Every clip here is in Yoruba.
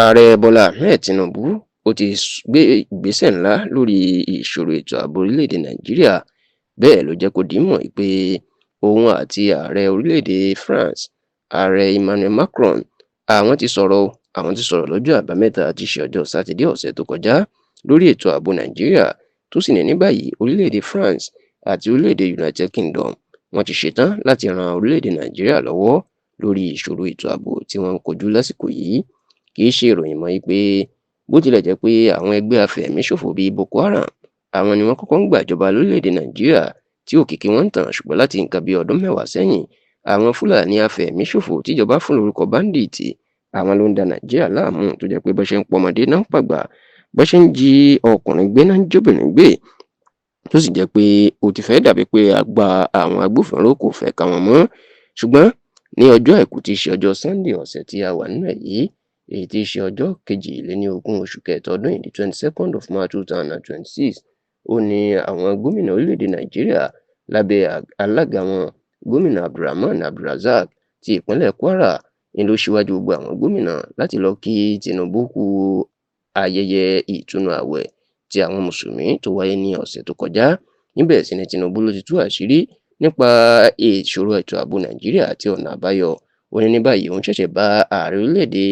Ààrẹ Bọ́lá Ahmed Tinubu ó ti gbé ìgbésẹ̀ ńlá lórí ìṣòro ètò ààbò orílẹ̀-èdè Nàìjíríà. Bẹ́ẹ̀ ló jẹ́ kó di mímọ̀ pé òun àti ààrẹ orílẹ̀-èdè France, ààrẹ Emmanuel Macron, àwọn ti sọ̀rọ̀ lọ́jọ́ Àbámẹ́ta tí í ṣe ọjọ́ Sátidé ọ̀sẹ̀ tó kọjá lórí ètò ààbò Nàìjíríà, tó sì ní báyìí orílẹ̀-èdè France àti orílẹ̀-èdè United Kingdom wọ́n ti ṣetán láti ran orílẹ̀-èdè Nàìjíríà lọ́wọ́ lórí ìṣòro ètò ààbò tí wọ́n ń kojú lásìkò yìí. Kì í ṣe ìròyìn mọ́ pé bó tilẹ̀ jẹ́ pé àwọn ẹgbẹ́ afẹ̀míṣòfò bíi Boko Haram àwọn ni wọ́n kọ́kọ́ ń gbàjọba lórílẹ̀-èdè Nàìjíríà tí òkìkí wọn ń tàn, ṣùgbọ́n láti nǹkan bíi ọdún mẹ́wàá sẹ́yìn àwọn Fúlàní afẹ̀míṣòfò tíjọba fún lórúkọ báńdíìtì àwọn ló ń da Nàìjíríà láàmú, tó jẹ́ pé bó ṣe ń pọmọdé náà ń pàgbà, bó ṣe ń jí ọkùnrin gbé náà ń jóbìnrin gbé, tó sì jẹ́ pé ó ti fẹ́ dàbí pé àgbà àwọn agbófinró kò fẹ́ ká wọn mọ́. Ṣùgbọ́n ní ọjọ́ Àìkú tí í ṣe ọjọ́ Sunday ọ̀sẹ̀ tí a wà nínú ẹ̀ yìí, èyí tí í ṣe ọjọ́ 22 oṣù kẹta ọdún yìí, 22nd of March 2026, ó ní àwọn gómìnà orílẹ̀-èdè Nàìjíríà lábẹ́ alága wọn gómìnà Abdulrahman Abdulrazak ti ìpínlẹ̀ Kwara ni ló ṣíwájú gbogbo àwọn gómìnà láti lọ kí Tinubu kú ayẹyẹ ìtúnu ààwẹ̀ ti àwọn mùsùlùmí tó wáyé ní ọ̀sẹ̀ tó kọjá. Níbẹ̀ sì ni Tinubu ló ti tú àṣírí nípa ìṣòro ètò ààbò Nàìjíríà àti ọ̀nà àbáyọ. Ó ní báyìí òun ṣẹ̀ṣẹ̀ bá ààrẹ orílẹ̀-èdè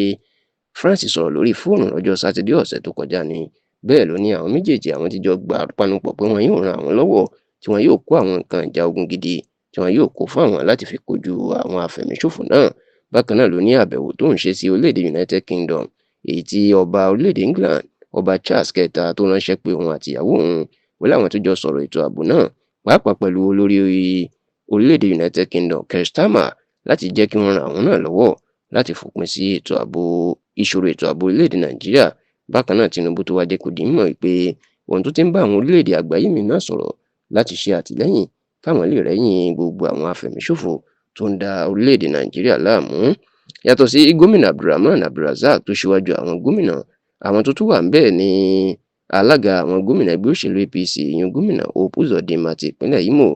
France sọ̀rọ̀ lórí fóònù lọ́jọ́ Sátidé ọ̀sẹ̀ tó kọjá ni. Bẹ́ẹ̀ ló ní àwọn méjèèjì àwọn ti jọ panupọ̀ pé wọn yóò ran àwọn lọ́wọ́, tí wọn yóò kó àwọn nǹkan ìjà ogun gidi tí wọn yóò kó fún àwọn láti fi kojú àwọn afẹ̀míṣòfò náà. Bákan náà ló ní àbẹ̀wò tó ń ṣe sí orílẹ̀-èdè United Kingdom, èyí tí ọba orílẹ̀-èdè England, ọba Charles kẹta, tó ránṣẹ́ pé òun àti ìyàwó òun wọ́n láwọn tó jọ sọ̀rọ̀ ètò ààbò náà, pàápàá pẹ̀lú olórí orílẹ̀-èdè United Kingdom Keir Starmer, láti jẹ́ kí wọ́n ran àwọn náà lọ́wọ́ láti fòpin sí ìṣòro ètò ààbò orílẹ̀-èdè Nàìjíríà. Bákan náà Tinubu tó wá jẹ́ kó di mímọ̀ pé òun tó ti ń bá àwọn orílẹ̀-èdè àgbáyé mìíràn sọ̀rọ̀ láti ṣe àtìlẹ́yìn fáwọn lè rẹ́yìn gbogbo àwọn afẹ̀míṣòfò tó ń da orílẹ̀-èdè Nàìjíríà láàmú. Yàtọ̀ sí gómìnà Abdulrahman Abdulrazak tó ṣíwájú àwọn gómìnà, àwọn tó tún wà ń bẹ́ẹ̀ ni alága àwọn gómìnà ẹgbẹ́ òṣèlú APC ìyẹn gómìnà Hope Uzodinma ti ìpínlẹ̀ Imo,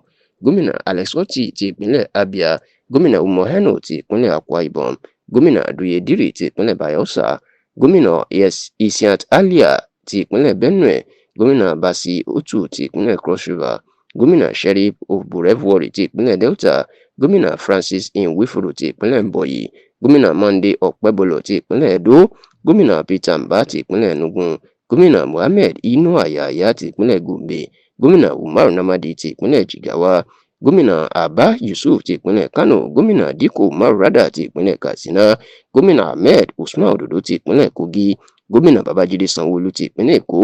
gómìnà Alex Otti ti ìpínlẹ̀ Abia, gómìnà Umo Eno ti ìpínlẹ̀ Akwa Ibom, gómìnà Aduye Diri ti ìpínlẹ̀ Bayelsa, gómìnà Isiat Alia ti ìpínlẹ̀ Benue, gómìnà Basi Otu ti ìpínlẹ̀ Cross River, gómìnà Sheriff Oborevwori ti ìpínlẹ̀ Delta, gómìnà Francis Nwifuru ti ìpínlẹ̀ Mbọ̀yì, gómìnà Monday Okpebholo ti ìpínlẹ̀ Edo, gómìnà Peter Mbah ti ìpínlẹ̀ Enugu, gómìnà Mohammed Ino Yahaya ti ìpínlẹ̀ Gombe, gómìnà Umar Namadi ti ìpínlẹ̀ Jigawa, gómìnà Abba Yusuf ti ìpínlẹ̀ Kano, gómìnà Dikko Umar Radda ti ìpínlẹ̀ Katsina, gómìnà Ahmed Usman Ododo ti ìpínlẹ̀ Kogi, gómìnà Babajide Sanwo-Olu ti ìpínlẹ̀ Èkó,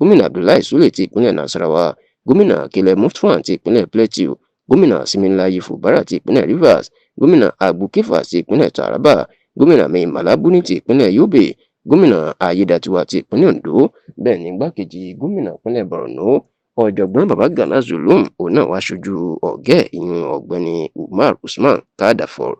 gómìnà Abdullahi Sule ti ìpínlẹ̀ Nasarawa, gómìnà Caleb Mutfwang ti ìpínlẹ̀ Plateau, gómìnà Siminalayi Fubara ti ìpínlẹ̀ Rivers, gómìnà Abu Kefas ti ìpínlẹ̀ Taraba, gómìnà Mai Mala Buni ti ìpínlẹ̀ Yobe, gómìnà Ayédàtiwa ti ìpínlẹ̀ Ondo. Bẹ́ẹ̀ ni igbákejì gómìnà ìpínlẹ̀ Borno ọ̀jọ̀gbọ́n Babagana Zulum òun náà wá ṣojú ọ̀gá ìyún ọ̀gbẹ́ni Umar Usman Kadafor.